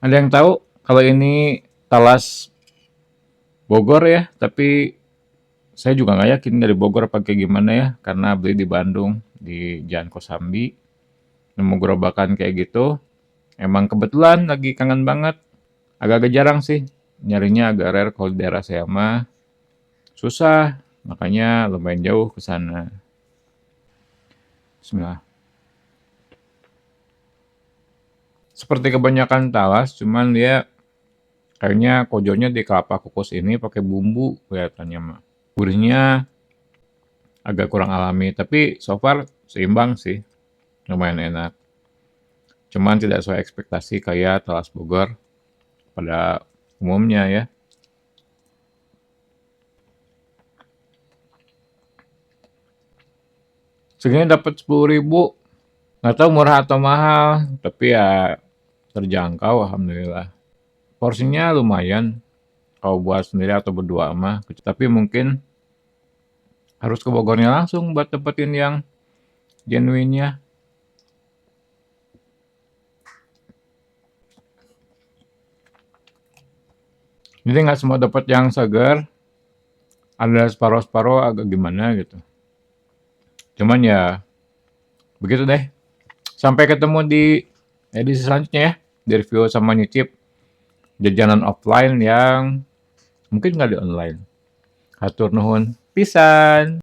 Ada yang tahu kalau ini talas Bogor ya, tapi saya juga nggak yakin dari Bogor pakai gimana ya, karena beli di Bandung di Jalan Kosambi, nemu gerobakan kayak gitu. Emang kebetulan lagi kangen banget. Agak-agak jarang sih, nyarinya agak rare kalau di daerah saya mah. Susah, makanya lumayan jauh ke sana. Bismillah. Seperti kebanyakan talas, cuman dia kayaknya kojonya di kelapa kukus ini pakai bumbu kelihatannya mah. Gurihnya agak kurang alami, tapi so far seimbang sih, lumayan enak. Cuman tidak sesuai ekspektasi kayak talas Bogor pada umumnya ya. Segini dapat 10.000, nggak tahu murah atau mahal, tapi ya terjangkau alhamdulillah. Porsinya lumayan kalau buat sendiri atau berdua mah, tapi mungkin harus ke Bogornya langsung buat dapetin yang genuine-nya. Jadi nggak semua dapat yang segar, ada separuh-separuh agak gimana gitu. Cuman ya begitu deh. Sampai ketemu di edisi selanjutnya ya, di review sama nyicip jajanan offline yang mungkin nggak di online. Hatur nuhun, pisan.